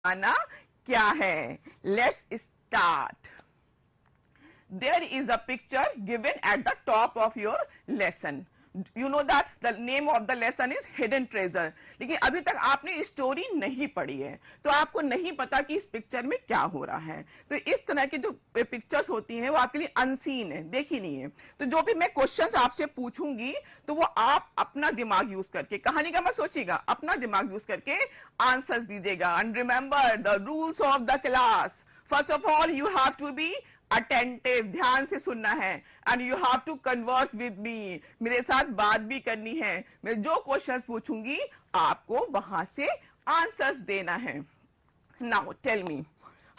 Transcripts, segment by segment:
आना क्या है? Let's start. There is a picture given at the top of your lesson. You know that the name of the lesson is hidden treasure. लेकिन अभी तक आपने story नहीं पढ़ी है तो आपको नहीं पता कि इस पिक्चर में क्या हो रहा है. तो इस तरह की जो पिक्चर्स होती हैं वो आपके लिए अनसीन है, देखी नहीं है. तो जो भी मैं क्वेश्चंस आपसे पूछूंगी तो वो आप अपना दिमाग यूज करके, कहानी का मत सोचिएगा, अपना दिमाग यूज करके आंसर्स दीजिएगा. And remember the rules of the class. First of all you have to be attentive, ध्यान से सुनना है. And you have to converse with me, मेरे साथ बात भी करनी है. मैं जो क्वेश्चंस पूछूंगी आपको वहां से आंसर्स देना है. Now tell me,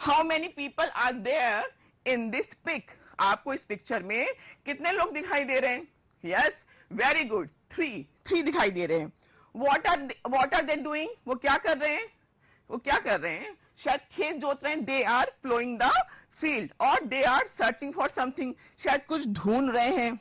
how many people are there in this pic? आपको इस पिक्चर में कितने लोग दिखाई दे रहे हैं? यस, वेरी गुड, थ्री दिखाई दे रहे हैं. What are they doing? वो क्या कर रहे हैं? वो क्या कर रहे हैं? शायद खेत जोत रहे हैं. They are ploughing the field और they are searching for something, शायद कुछ ढूंढ रहे हैं,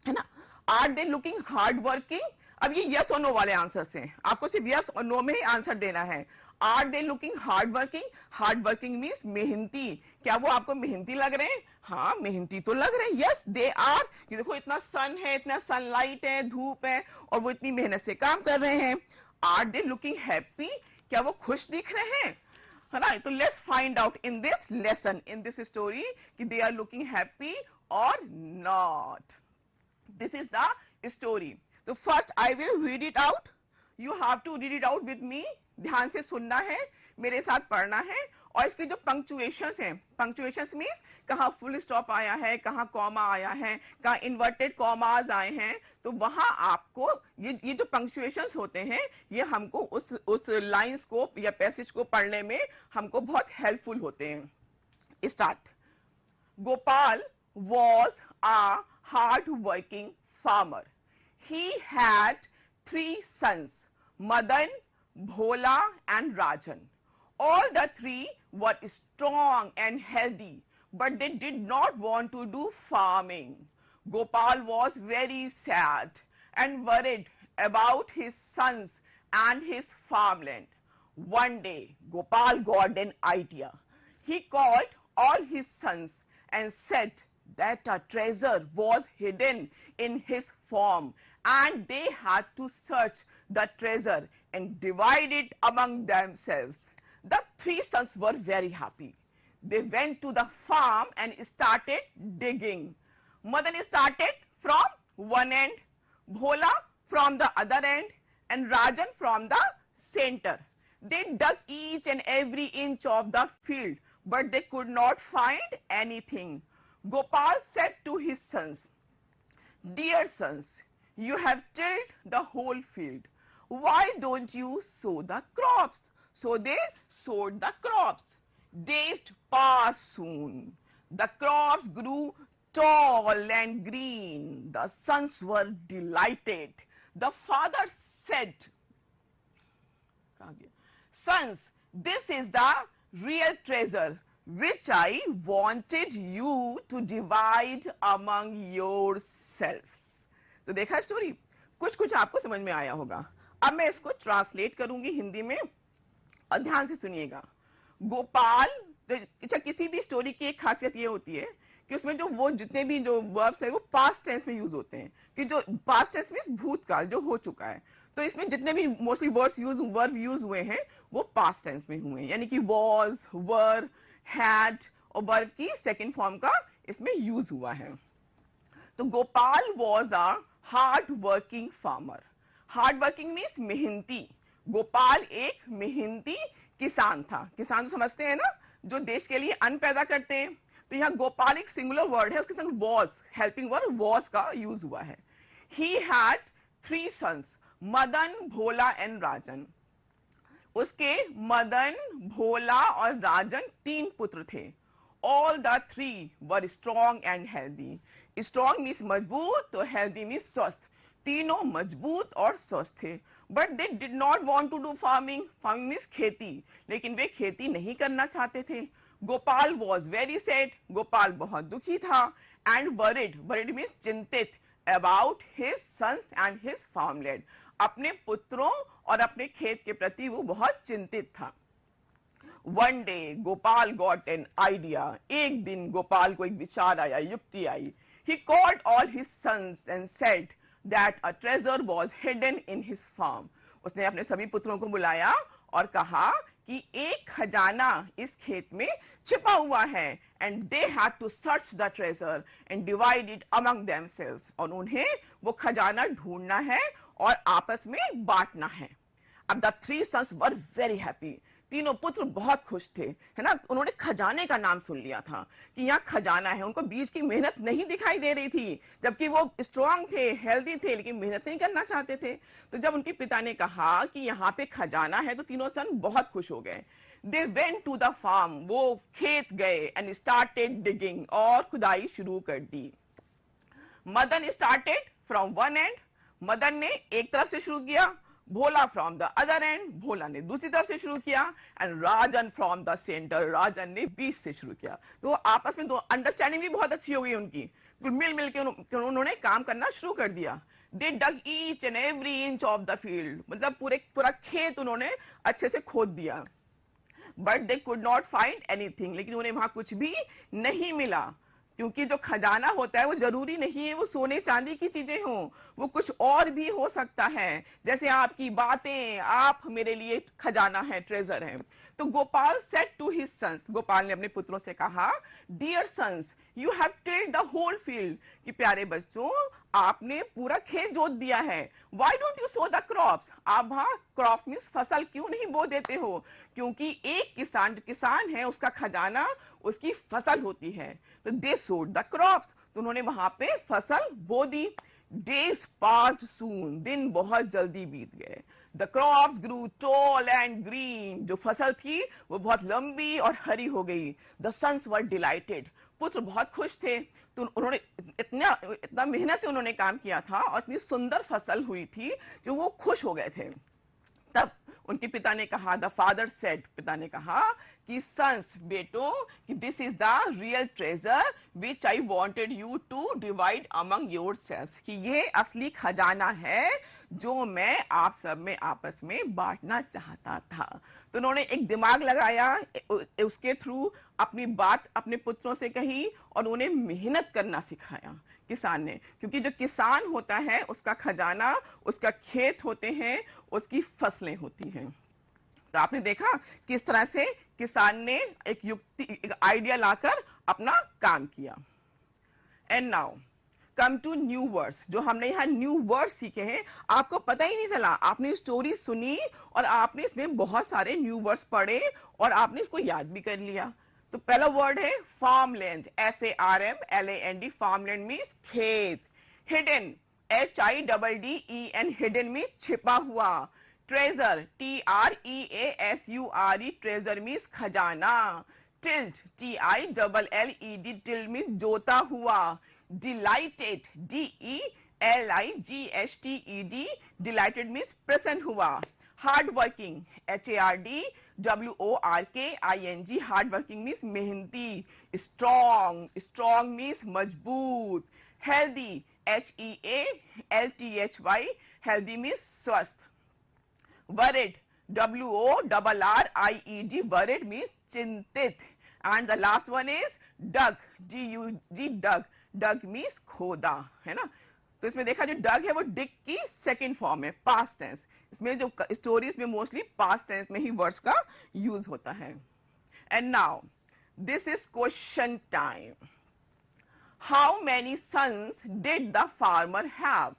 है ना. Are they looking hard working? अब ये यस और नो वाले आंसर्स हैं, आपको सिर्फ यस और नो में ही आंसर देना है. Are they looking hard working? Hard working means मेहनती. क्या वो आपको मेहनती लग रहे हैं? हाँ, मेहनती तो लग रहे हैं. Yes they are. ये देखो इतना सन है, इतना सनलाइट है, धूप है और वो इतनी मेहनत से काम कर रहे हैं. Are they looking happy? क्या वो खुश दिख रहे हैं? है ना. तो let's find out in this lesson, in this story कि दे आर लुकिंग हैप्पी और not. This is the story. तो first I will read it out. You have to read it out with me. ध्यान से सुनना है, मेरे साथ पढ़ना है. और इसके जो पंक्चुएशंस हैं, पंक्चुएशंस मींस कहाँ फुल स्टॉप आया है, कहाँ कॉमा आया है, कहाँ इन्वर्टेड कॉमास आए हैं, तो वहां आपको ये जो पंक्चुएशंस होते हैं ये हमको उस लाइंस को या पैसेज को पढ़ने में हमको बहुत हेल्पफुल होते हैं. Start. Gopal was a hard-working farmer. He had 3 sons, Madan, Bhola and Rajan. All the 3 were strong and healthy, but they did not want to do farming. Gopal was very sad and worried about his sons and his farmland. One day, Gopal got an idea. He called all his sons and said that a treasure was hidden in his farm and they had to search the treasure and divide it among themselves. The 3 sons were very happy. They went to the farm and started digging. Madan started from one end, Bhola from the other end and Rajan from the center. They dug each and every inch of the field, but they could not find anything. Gopal said to his sons, "Dear sons, you have tilled the whole field. Why don't you sow the crops?" So they sowed the crops. Days passed soon. The crops grew tall and green. The sons were delighted. The father said, "Sons, this is the real treasure which I wanted you to divide among yourselves." तो देखा story, कुछ कुछ आपको समझ में आया होगा. अब मैं इसको ट्रांसलेट करूंगी हिंदी में और ध्यान से सुनिएगा. गोपाल, अच्छा किसी भी स्टोरी की एक खासियत ये होती है कि उसमें जो वो जितने भी जो वर्ब्स है वो पास्ट टेंस में यूज होते हैं. कि जो पास्ट टेंस मींस भूतकाल जो हो चुका है, तो इसमें जितने भी मोस्टली वर्ब यूज हुए हैं वो पास्ट टेंस में हुए हैं. यानी कि वॉज, वर, हैड और वर्ब की सेकेंड फॉर्म का इसमें यूज हुआ है. तो Gopal was a hard working farmer. Hard working means मेहनती. गोपाल एक मेहनती किसान था. किसान तो समझते हैं ना, जो देश के लिए अन्न पैदा करते हैं. तो यहाँ गोपाल एक सिंगुलर वर्ड है, उसके संग वॉज, हेल्पिंग वर्ड वॉज का यूज हुआ है. He had 3 sons, Madan, Bhola and Rajan. उसके मदन, भोला और राजन 3 पुत्र थे. All the 3 were strong and healthy. Strong means मजबूत और healthy means स्वस्थ. तीनों मजबूत और स्वस्थ थे. But they did not want to do farming. Farming means खेती. लेकिन वे खेती नहीं करना चाहते थे. Gopal was very sad. Gopal बहुत दुखी था. And worried. Worried means चिंतित. About his sons and his farmland. अपने पुत्रों और अपने खेत के प्रति वो बहुत चिंतित था. One day Gopal got an idea. एक दिन गोपाल को एक विचार आया, युक्ति आई. He called all his sons and said that a treasure was hidden in his farm. उसने अपने सभी पुत्रों को बुलाया और कहा कि एक खजाना इस खेत में छिपा हुआ है. And they had to search the treasure and divide it among themselves. और उन्हें वो खजाना ढूंढना है और आपस में बांटना है. अब the three sons were very happy. तीनों पुत्र बहुत खुश थे, है ना. उन्होंने खजाने का नाम सुन लिया था कि यहाँ खजाना है. उनको बीच की मेहनत नहीं दिखाई दे रही थी, जबकि वो स्ट्रांग थे, हेल्दी थे, लेकिन मेहनत नहीं करना चाहते थे. तो जब उनके पिता ने कहा कि यहाँ पे खजाना है तो तीनों सन बहुत खुश हो गए. They went to the farm. वो खेत गए and started digging. और खुदाई शुरू कर दी. Madan started from one end. Madan ने एक तरफ से शुरू किया. Bhola from the other end. Bhola ने दूसरी तरफ से शुरू किया. And Rajan from the centre. Rajan ने बीच से शुरू किया. तो आपस में दो अंडरस्टैंडिंग भी बहुत अच्छी हो गई उनकी. मिल मिल के उन्होंने काम करना शुरू कर दिया. They dug each and every inch of the field. मतलब पूरा खेत उन्होंने अच्छे से खोद दिया. But they could not find anything. लेकिन उन्हें वहां कुछ भी नहीं मिला, क्योंकि जो खजाना होता है वो जरूरी नहीं है वो सोने चांदी की चीजें हों. वो कुछ और भी हो सकता है, जैसे आपकी बातें. आप मेरे लिए खजाना है, ट्रेजर है. तो Gopal said to his sons. Gopal ने अपने पुत्रों से कहा, dear sons, you have tilled the whole field. कि प्यारे बच्चों, आपने पूरा खेत जोत दिया है. Why don't you sow the crops. आप वहां क्रॉप्स मींस फसल क्यों नहीं बो देते हो? क्योंकि एक किसान है, उसका खजाना उसकी फसल होती है. तो दे सोड द क्रॉप्स. तो उन्होंने वहां पे फसल बो दी. डेज पास्ड सून. दिन बहुत जल्दी बीत गए. The crops grew tall and green. जो फसल थी वो बहुत लंबी और हरी हो गई. The sons were delighted. पुत्र बहुत खुश थे. तो उन्होंने इतना मेहनत से उन्होंने काम किया था और इतनी सुंदर फसल हुई थी कि वो खुश हो गए थे. तब उनके पिता ने कहा, द फादर सेड. पिता ने कहा कि सन्स, बेटो, कि this is the real treasure which I wanted you to divide among yourself. कि ये असली खजाना है जो मैं आप सब में आपस में बांटना चाहता था. तो उन्होंने एक दिमाग लगाया, उसके थ्रू अपनी बात अपने पुत्रों से कही और उन्हें मेहनत करना सिखाया किसान ने. क्योंकि जो किसान होता है उसका खजाना, उसका खेत होते हैं, उसकी फसलें होती हैं. तो आपने देखा किस तरह से किसान ने एक युक्ति, एक आइडिया लाकर अपना काम किया. And now come to new words. जो हमने यहाँ न्यू वर्ड्स सीखे हैं, आपको पता ही नहीं चला. आपने स्टोरी सुनी और आपने इसमें बहुत सारे न्यू वर्ड्स पढ़े और आपने इसको याद भी कर लिया. तो पहला वर्ड है फार्मलैंड. FARMLAND. फार्मलैंड मीन्स खेत. Hidden, HIDDEN. हिडन मीन्स छिपा हुआ. Treasure, TREASURE. ट्रेजर मीन्स खजाना. Tilled, TILLED. टिल्ड मीन्स जोता हुआ. Delighted, DELIGHTED. डिलाइटेड मीन्स प्रसन्न हुआ. Hard working, HARDWORKING. Hard working means मेहनती. स्ट्रॉन्ग, स्ट्रॉन्ग मीन्स मजबूत. Healthy, HEALTHY. हेल्दी मीन्स स्वस्थ. Worried, WORRIED. वरिड मीन्स चिंतित. And the last one is dug, DUG. Dug, dug means खोदा, है ना. तो इसमें देखा जो डग है वो डिग की सेकंड फॉर्म है, पास्ट टेंस. इसमें जो स्टोरीज में मोस्टली पास्ट टेंस में ही वर्ड्स का यूज होता है. And now this is question time. How many sons did the farmer have.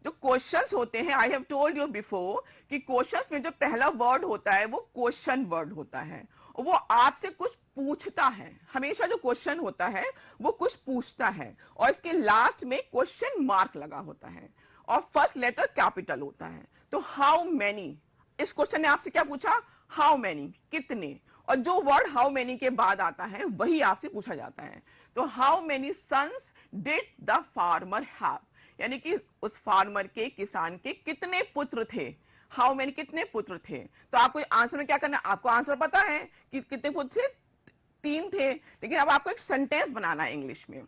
जो क्वेश्चंस होते हैं, I have told you before कि क्वेश्चंस में जो पहला वर्ड होता है वो क्वेश्चन वर्ड होता है. वो आपसे कुछ पूछता है. हमेशा जो क्वेश्चन होता है वो कुछ पूछता है और इसके लास्ट में क्वेश्चन मार्क लगा होता है और फर्स्ट लेटर कैपिटल होता है. तो हाउ मेनी, इस क्वेश्चन ने आपसे क्या पूछा? हाउ मेनी, कितने. और जो वर्ड हाउ मेनी के बाद आता है वही आपसे पूछा जाता है. तो how many sons did the farmer have. यानी कि उस फार्मर के, किसान के कितने पुत्र थे. हाउ मेनी, कितने पुत्र थे. तो आपको आंसर में क्या करना है? आपको आंसर पता है कि कितने पुत्र थे, 3 थे. लेकिन अब आपको एक सेंटेंस बनाना है इंग्लिश में.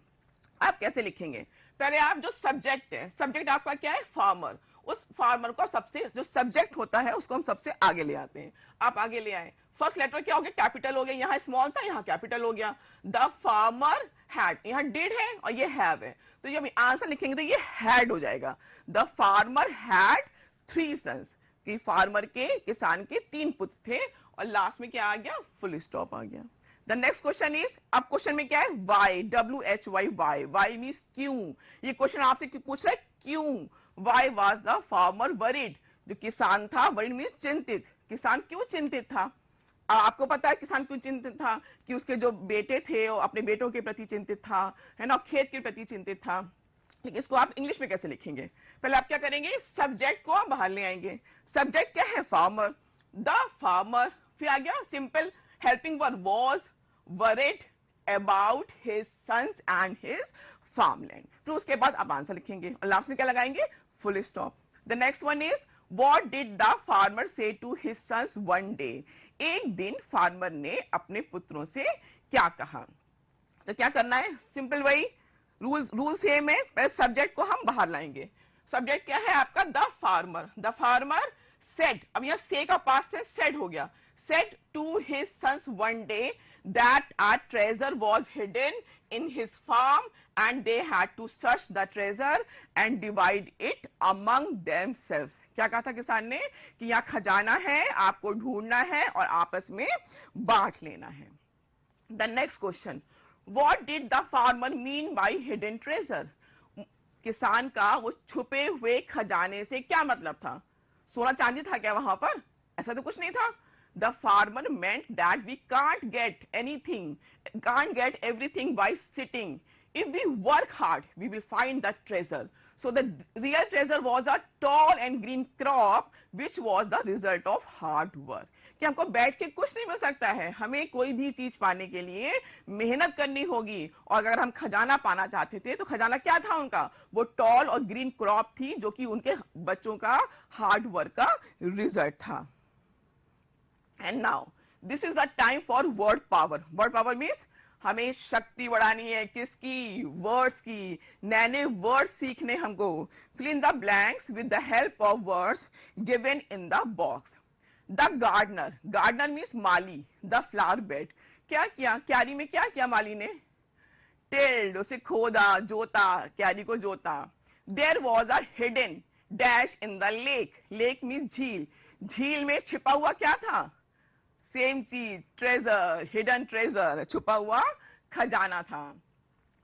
आप कैसे लिखेंगे? पहले आप जो सब्जेक्ट है, सब्जेक्ट आपका क्या है? फार्मर. उस फार्मर को सबसे, जो सब्जेक्ट होता है उसको हम सबसे आगे ले आते हैं. आप आगे ले आए. फर्स्ट लेटर क्या हो गया, कैपिटल हो गया, यहाँ स्मॉल था यहाँ कैपिटल हो गया. द फार्मर हैड, यहाँ डिड है और ये हैव है, तो जब आंसर लिखेंगे तो ये हैड हो जाएगा. द फार्मर हैड 3 sons, कि फार्मर के, किसान के 3 पुत्र थे, और लास्ट में क्या आ गया, फुल स्टॉप आ गया. द नेक्स्ट क्वेश्चन इज, अब क्वेश्चन में क्या है, why, WHY, why, why means क्यों. ये क्वेश्चन आपसे पूछ रहा है क्यों. Why was the farmer worried, जो किसान था, वरीड मीन्स चिंतित, किसान क्यों चिंतित था. आपको पता है किसान क्यों चिंतित था, कि उसके जो बेटे थे वो अपने बेटों के प्रति चिंतित था, है ना, खेत के प्रति चिंतित था. लेकिन इसको आप इंग्लिश में कैसे लिखेंगे, पहले आप क्या करेंगे, सब्जेक्ट को आप बाहर ले आएंगे. सब्जेक्ट क्या है, फार्मर. द फार्मर, फिर आ गया simple helping verb was worried about his sons and his farmland. फिर उसके बाद आप आंसर लिखेंगे और लास्ट में क्या लगाएंगे, full stop. The next one is, What did the farmer say to his sons one day? एक दिन फार्मर ने अपने पुत्रों से क्या कहा. तो क्या करना है, सिंपल वही रूल सेम है. पहले सब्जेक्ट को हम बाहर लाएंगे. सब्जेक्ट क्या है आपका, the farmer. The farmer said, अब यहाँ से का पास्ट है, सेड हो गया. Said to his sons one day that a treasure was hidden in his farm and they had to search the treasure and divide it among themselves. क्या कहा था किसान ने, कि यहाँ खजाना है, आपको ढूंढना है और आपस में बांट लेना है. The next question, what did the farmer mean by hidden treasure? किसान का उस छुपे हुए खजाने से क्या मतलब था. सोना चांदी था क्या वहां पर, ऐसा तो कुछ नहीं था. The farmer meant that we can't get everything by sitting. If we work hard, we will find the treasure. So the real treasure was a tall and green crop, which was the result of hard work. कि हमको बैठ के कुछ नहीं मिल सकता है, हमें कोई भी चीज पाने के लिए मेहनत करनी होगी. और अगर हम खजाना पाना चाहते थे तो खजाना क्या था उनका, वो टॉल और ग्रीन क्रॉप थी, जो कि उनके बच्चों का हार्ड वर्क का रिजल्ट था. And now this is the time for word power. Word power means हमें शक्ति बढ़ानी है, किसकी, वर्ड्स की. नए नए वर्ड्स सीखने हमको. Fill in the blanks with the help of words given in the box. The gardener, gardener means Mali. The flower bed, क्या किया, क्यारी में क्या किया माली ने, tilled, उसे खोदा, जोता, क्यारी को जोता. There was a hidden dash in the lake. Lake means झील. झील में छिपा हुआ क्या था, सेम चीज, ट्रेजर, हिडन ट्रेजर, छुपा हुआ खजाना था.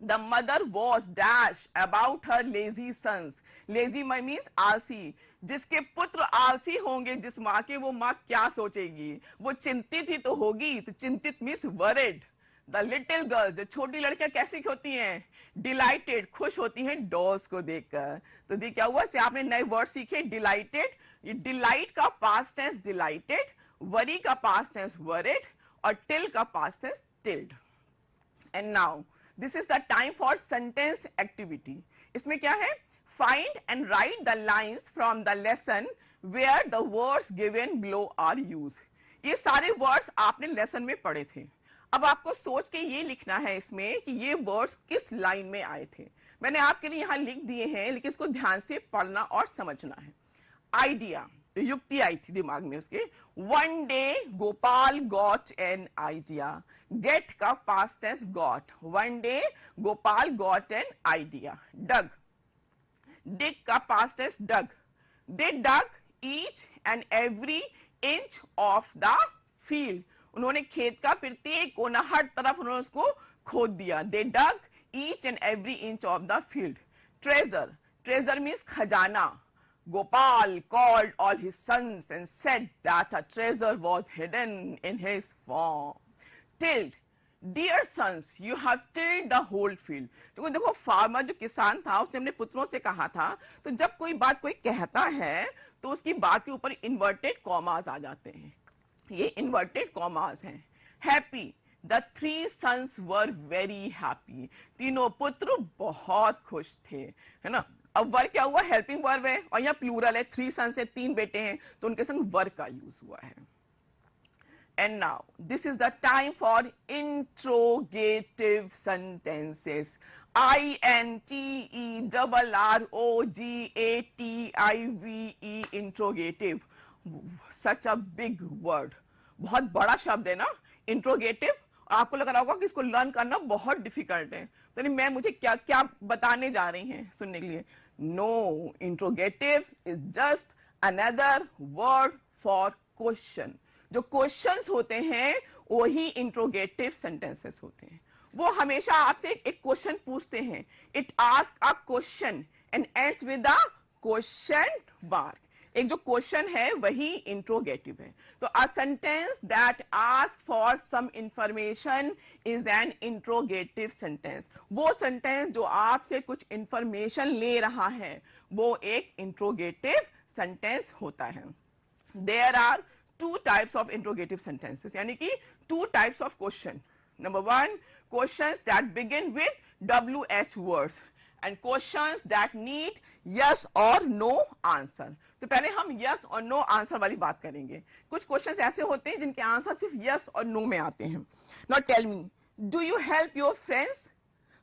The mother was dash about her lazy sons. Lazy means आलसी. जिसके पुत्र आलसी होंगे, जिस माँ के, वो माँ क्या सोचेगी, वो चिंतित ही तो होगी. तो चिंतित means worried. The little girls, जो छोटी लड़कियां कैसी होती हैं, डिलाइटेड, खुश होती हैं डॉल्स को देखकर. तो क्या हुआ, से आपने नए वर्ड सीखे. डिलाइटेड, ये डिलाइट का पास्ट टेंस डिलाइटेड, वरी का पास्ट टेंस वरिड और टिल का past tense tilled. And now this is the time for sentence activity. इसमें क्या है, find and write the lines from the lesson where the words given below are used. ये सारे words आपने lesson में पढ़े थे. अब आपको सोच के ये लिखना है इसमें कि ये वर्ड्स किस लाइन में आए थे. मैंने आपके लिए यहां लिख दिए हैं, लेकिन इसको ध्यान से पढ़ना और समझना है. आइडिया, युक्ति आई थी दिमाग में उसके. One day Gopal got an idea. Get का past tense got. One day Gopal got an idea. Dug, dig का past tense dug. They dug each and every inch of the field. उन्होंने खेत का प्रत्येक कोना, हर तरफ उन्होंने उसको खोद दिया. They dug each and every inch of the field. Treasure, treasure means खजाना. Gopal called all his sons and said that a treasure was hidden in his farm. Tilled, dear sons, you have tilled the whole field. तो देखो farmer जो किसान था उसने अपने पुत्रों से कहा था. तो जब कोई बात कोई कहता है तो उसकी बात के ऊपर इन्वर्टेड कॉमास आ जाते हैं. ये इन्वर्टेड कॉमास हैं. Happy, The 3 sons were very happy. तीनों पुत्र बहुत खुश थे, है ना. अब वर्क क्या हुआ, हेल्पिंग वर्ब है और यहाँ प्लूरल है. 3 sons है, 3 बेटे हैं, तो उनके संग वर्क का यूज हुआ है. And now this is the time for interrogative sentences. INTERROGATIVE, interrogative. Such a big word. बहुत बड़ा शब्द है ना, इंट्रोगेटिव, और आपको लग रहा होगा कि इसको लर्न करना बहुत डिफिकल्ट है। तो नहीं, मैं मुझे क्या क्या बताने जा रही हैं सुनने के लिए। No, interrogative is just another word for question. जो क्वेश्चंस होते हैं वही इंट्रोगेटिव सेंटेंसेस होते हैं। वो हमेशा आपसे एक क्वेश्चन पूछते हैं। It ask a question and ends with a question mark. एक जो क्वेश्चन है वही इंट्रोगेटिव है। तो a sentence that ask for some information is an interrogative sentence. वो सेंटेंस जो आपसे कुछ इंफॉर्मेशन ले रहा है वो एक इंट्रोगेटिव सेंटेंस होता है। There are two types of interrogative sentences, यानी कि two types of question. Number one, questions that begin with WH words and questions that need yes or no answer. तो पहले हम yes और no answer वाली बात करेंगे। कुछ questions ऐसे होते हैं जिनके आंसर सिर्फ yes और no में आते हैं। Now tell me, do you help your friends?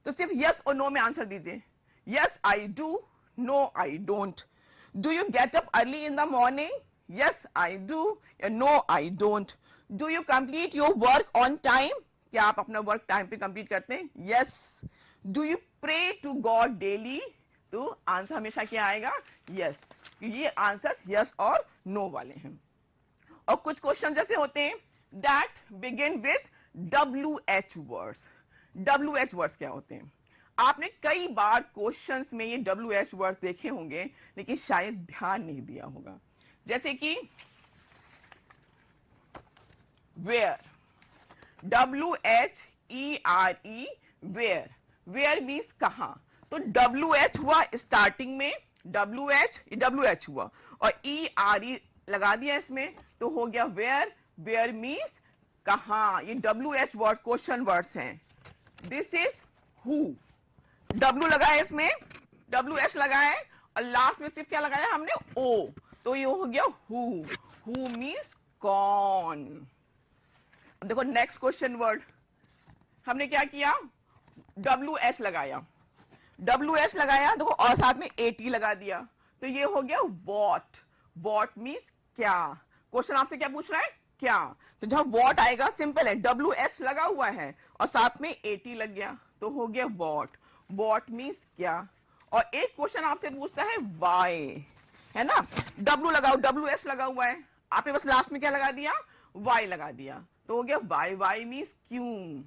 तो सिर्फ yes और no में आंसर दीजिए। Yes I do, no I don't. Do you get up early in the morning? Yes I do, no I don't. Do you complete your work on time? क्या आप अपना work time पे complete करते हैं? Yes. Do you pray to God daily? तो answer हमेशा क्या आएगा? Yes. ये आंसर्स yes और no वाले हैं। और कुछ क्वेश्चन जैसे होते हैं that begin with WH words. WH words क्या होते हैं? आपने कई बार क्वेश्चंस में ये WH वर्ड्स देखे होंगे लेकिन शायद ध्यान नहीं दिया होगा। जैसे कि where, WHERE, where, where means कहां। तो WH हुआ स्टार्टिंग में, WH हुआ और ERE लगा दिया इसमें तो हो गया where, where means कहां। ये WH वर्ड क्वेश्चन वर्ड्स हैं। दिस इज who, W लगाया इसमें, WH लगाया और लास्ट में सिर्फ क्या लगाया हमने, O, तो ये हो गया who मीन्स कौन। देखो नेक्स्ट क्वेश्चन वर्ड हमने क्या किया, WH लगाया, देखो और साथ में AT लगा दिया तो ये हो गया what मीन्स क्या। क्वेश्चन आपसे क्या पूछ रहा है, क्या। तो जहां what आएगा सिंपल है, WH लगा हुआ है और साथ में AT लग गया तो हो गया what मीन्स क्या। और एक क्वेश्चन आपसे पूछता है why, है ना, W लगाओ, WH लगा हुआ है, आपने बस लास्ट में क्या लगा दिया, Y लगा दिया तो हो गया why मीन्स क्यों।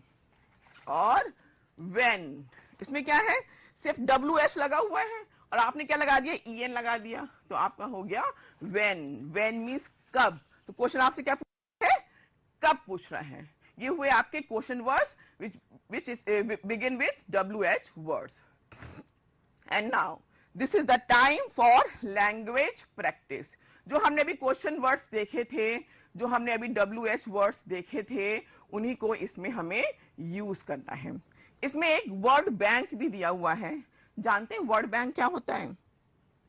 और when, इसमें क्या है, सिर्फ WH लगा हुआ है और आपने क्या लगा दिया, EN लगा दिया तो आपका हो गया when मीन्स कब। तो क्वेश्चन आपसे क्या पूछ रहा है, कब पूछ रहा है। ये हुए आपके question words which is begin with WH words. And now this is the time for language practice. जो हमने अभी क्वेश्चन वर्ड्स देखे थे, जो हमने अभी WH वर्ड्स देखे थे, उन्हीं को इसमें हमें यूज करना है। इसमें एक वर्ड बैंक भी दिया हुआ है। जानते हैं वर्ड बैंक क्या होता है?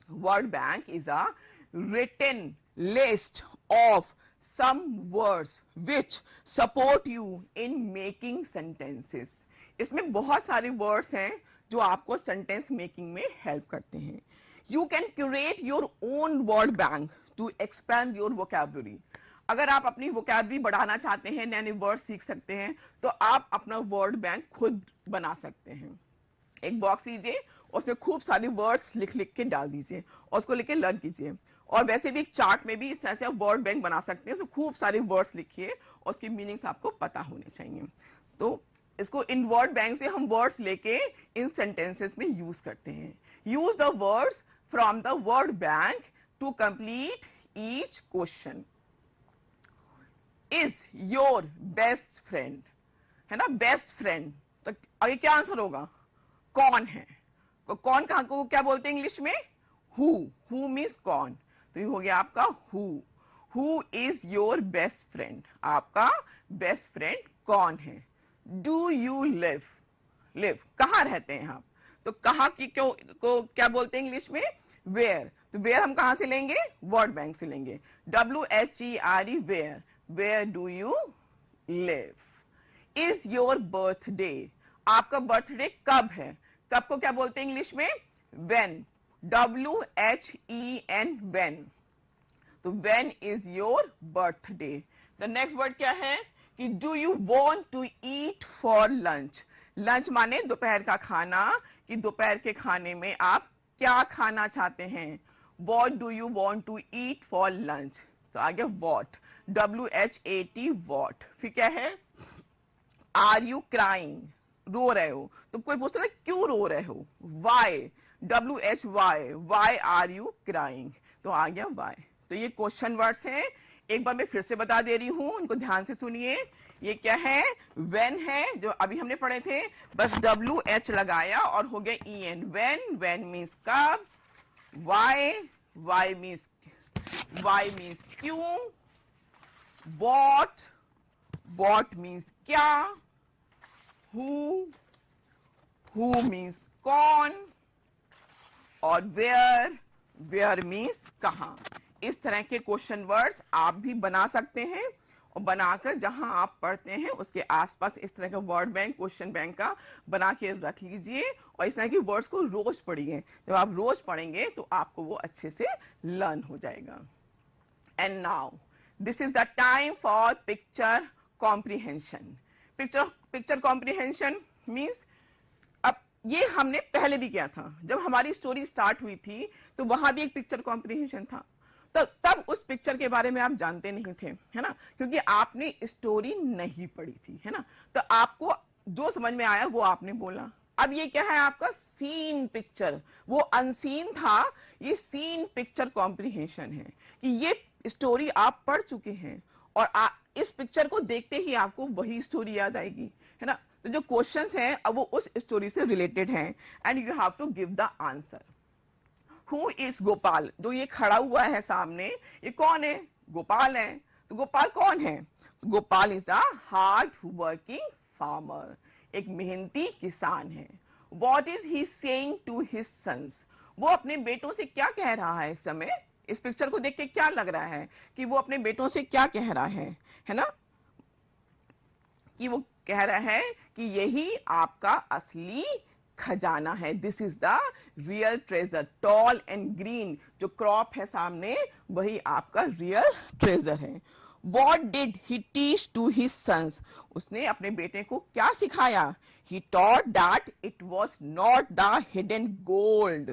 Word bank is a written list of some words which support you in making sentences. इसमें बहुत सारे वर्ड्स हैं जो आपको सेंटेंस मेकिंग में हेल्प करते हैं। You can create your own word bank to expand your vocabulary. अगर आप अपनी वोकैबुलरी बढ़ाना चाहते हैं, नए नए वर्ड सीख सकते हैं, तो आप अपना वर्ड बैंक खुद बना सकते हैं। एक बॉक्स लीजिए, उसमें खूब सारे वर्ड्स लिख लिख के डाल दीजिए और उसको लेके लर्न कीजिए। और वैसे भी एक चार्ट में भी इस तरह से आप वर्ड बैंक बना सकते हैं, तो खूब सारे वर्ड्स लिखिए और उसकी मीनिंग्स आपको पता होने चाहिए। तो इसको इन वर्ड बैंक से हम वर्ड्स लेके इन सेंटेंसेस में यूज करते हैं। Use the words from the word bank to complete each question. Is your best friend, है ना, बेस्ट फ्रेंड, तो आगे क्या आंसर होगा, कौन है। तो कौन कहां को क्या बोलते हैं इंग्लिश में, हु मीन्स कौन। तो ये हो गया आपका who is your best friend, आपका बेस्ट फ्रेंड कौन है। डू यू लिव, कहां रहते हैं आप, तो कहां की को क्या बोलते हैं इंग्लिश में, वेयर। तो वेयर हम कहां से लेंगे, वर्ड बैंक से लेंगे। WHERE, where do you live. Is your birthday, आपका बर्थडे कब है, कब को क्या बोलते हैं इंग्लिश में, when, WHEN, when। तो when is your birthday, the next word क्या है कि do you want to eat for lunch. Lunch माने दोपहर का खाना, कि दोपहर के खाने में आप क्या खाना चाहते हैं. What do you want to eat for lunch. तो आगे वॉट, WHAT वॉट. फिर क्या है, आर यू क्राइंग, रो रहे हो. तो कोई पूछता है क्यों रो रहे हो. Why, WHY, why are you crying. तो आ गया वाई. तो ये क्वेश्चन वर्ड्स हैं. एक बार मैं फिर से बता दे रही हूं, उनको ध्यान से सुनिए. ये क्या है, when है, जो अभी हमने पढ़े थे. बस WH लगाया और हो गया EN. when मीन्स कब. why मीन्स क्यों. what मीन्स क्या. who मीन्स कौन. और where मीन्स कहां. इस तरह के क्वेश्चन वर्ड्स आप भी बना सकते हैं, और बनाकर जहां आप पढ़ते हैं उसके आसपास इस तरह का वर्ड बैंक, क्वेश्चन बैंक का बना के रख लीजिए. और इस तरह के वर्ड्स को रोज पढ़िए. जब आप रोज पढ़ेंगे तो आपको वो अच्छे से लर्न हो जाएगा. And now this is the time for picture comprehension. Picture comprehension means, अब ये हमने पहले भी किया था. जब हमारी स्टोरी स्टार्ट हुई थी तो वहां भी एक पिक्चर कॉम्प्रिहेंशन था. तो तब उस पिक्चर के बारे में आप जानते नहीं थे, है ना, क्योंकि आपने स्टोरी नहीं पढ़ी थी, है ना. तो आपको जो समझ में आया वो आपने बोला. अब ये क्या है आपका सीन पिक्चर. वो अनसीन था, ये सीन पिक्चर कॉम्प्रिहेंशन है कि ये स्टोरी आप पढ़ चुके हैं और इस पिक्चर को देखते ही आपको वही स्टोरी याद आएगी, है ना. तो जो क्वेश्चंस हैं अब वो उस स्टोरी से रिलेटेड हैं, and you have to give the answer. Who is Gopal. जो ये खड़ा हुआ है सामने, ये कौन है. गोपाल है. तो गोपाल कौन है. Gopal is a hard working farmer. एक मेहनती किसान है. What is he saying to his sons. वो अपने बेटों से क्या कह रहा है इस समय. इस पिक्चर को देख के क्या लग रहा है कि वो अपने बेटों से क्या कह रहा है ना, कि वो कह रहा है कि यही आपका असली खजाना है. This is the real treasure. Toll and green जो क्रॉप है सामने, वही आपका रियल ट्रेजर है. What did he teach to his sons. उसने अपने बेटे को क्या सिखाया. He taught that it was not the hidden gold.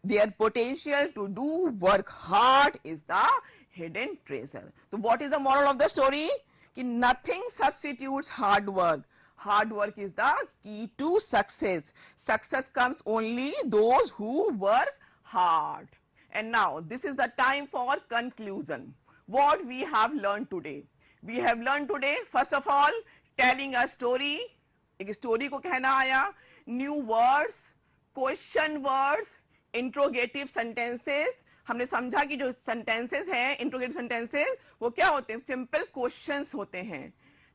Their potential to do work hard is the hidden treasure. So what is the moral of the story? कि nothing substitutes hard work. Hard work is the key to success. Success comes only those who work hard. And now this is the time for conclusion. What we have learned today. We have learned today, first of all, telling a story. एक story को कहना आया. New words, question words, interrogative sentences. हमने समझा कि जो sentences हैं, interrogative sentences, वो क्या होते हैं. Simple questions होते हैं.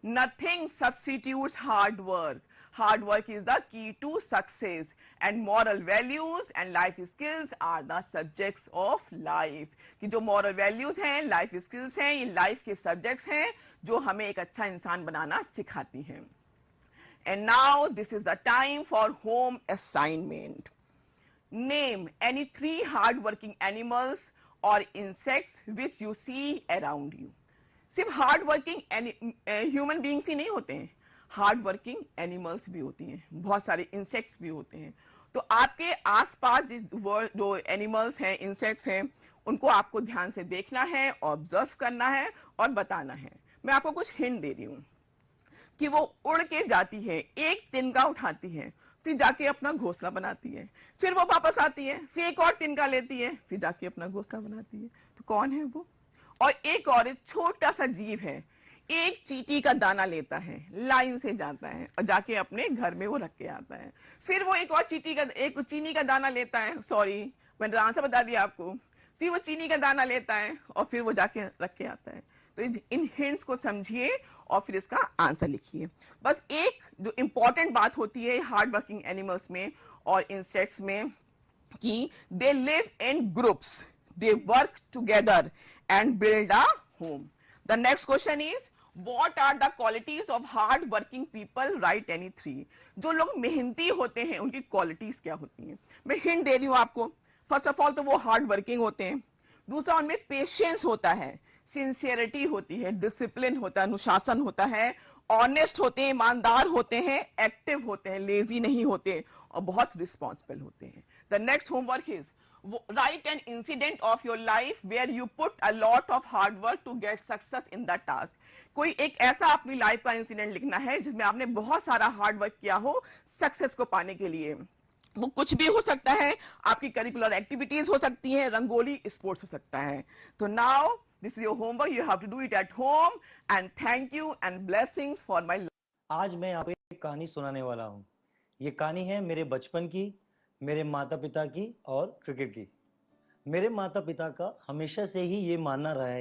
Nothing substitutes hard work. Hard work is the key to success, and moral values and life skills are the subjects of life. कि जो moral values हैं, life skills हैं, ये life के subjects हैं जो हमें एक अच्छा इंसान बनाना सिखाती हैं. And now this is the time for home assignment. Name any 3 hard-working animals or insects which you see around you. सिर्फ hard working human beings he नहीं होते हैं, हार्ड वर्किंग एनिमल्स भी होती हैं, बहुत सारे इंसेक्ट्स भी होते हैं. तो आपके आसपास जो एनिमल्स हैं, इंसेक्ट्स हैं, उनको आपको ध्यान से देखना है, ऑब्जर्व करना है और बताना है. मैं आपको कुछ हिंट दे रही हूँ कि वो उड़ के जाती है, एक तिनका उठाती है, फिर जाके अपना घोंसला बनाती है, फिर वो वापस आती है, फिर एक और तिनका लेती है, फिर जाके अपना घोंसला बनाती है. तो कौन है वो. और एक और छोटा सा जीव है, एक चींटी का दाना लेता है, लाइन से जाता है और जाके अपने घर में वो रख के आता है. फिर वो एक और चीनी का दाना लेता है. सॉरी, मैंने आंसर बता दिया आपको. फिर वो चीनी का दाना लेता है और फिर वो जाके रख के आता है. तो इन हिंट्स को समझिए और फिर इसका आंसर लिखिए. बस एक जो इंपॉर्टेंट बात होती है हार्ड वर्किंग एनिमल्स में और इंसेक्ट्स में, कि they live in groups, they work together and build a home. The next question is, what are the qualities of hard working people? Write any 3. जो लोग मेहनती होते हैं उनकी क्वालिटीज क्या होती हैं. मैं हिंट दे रही हूं आपको. फर्स्ट ऑफ ऑल तो वो हार्ड वर्किंग होते हैं. दूसरा, उनमें पेशेंस होता है. सिंसियरिटी होती है, डिसिप्लिन होता है, अनुशासन होता है, ऑनेस्ट होते हैं, ईमानदार होते हैं, एक्टिव होते हैं, लेजी नहीं होते और बहुत रिस्पॉन्सिबल होते हैं। The next homework is write an incident of your life where you put a lot of hard work to get success in the task। कोई एक ऐसा अपनी लाइफ का इंसिडेंट लिखना है जिसमें आपने बहुत सारा हार्ड वर्क किया हो सक्सेस को पाने के लिए। वो कुछ भी हो सकता है, आपकी करिकुलर एक्टिविटीज हो सकती हैं, रंगोली, स्पोर्ट्स हो सकता है। तो now this is your homework, you have to do it at home and thank you and blessings for my. आज मैं आपको एक कहानी सुनाने वाला हूँ। ये कहानी है मेरे बचपन की, मेरे माता पिता की और क्रिकेट की। मेरे माता पिता का हमेशा से ही ये मानना रहा है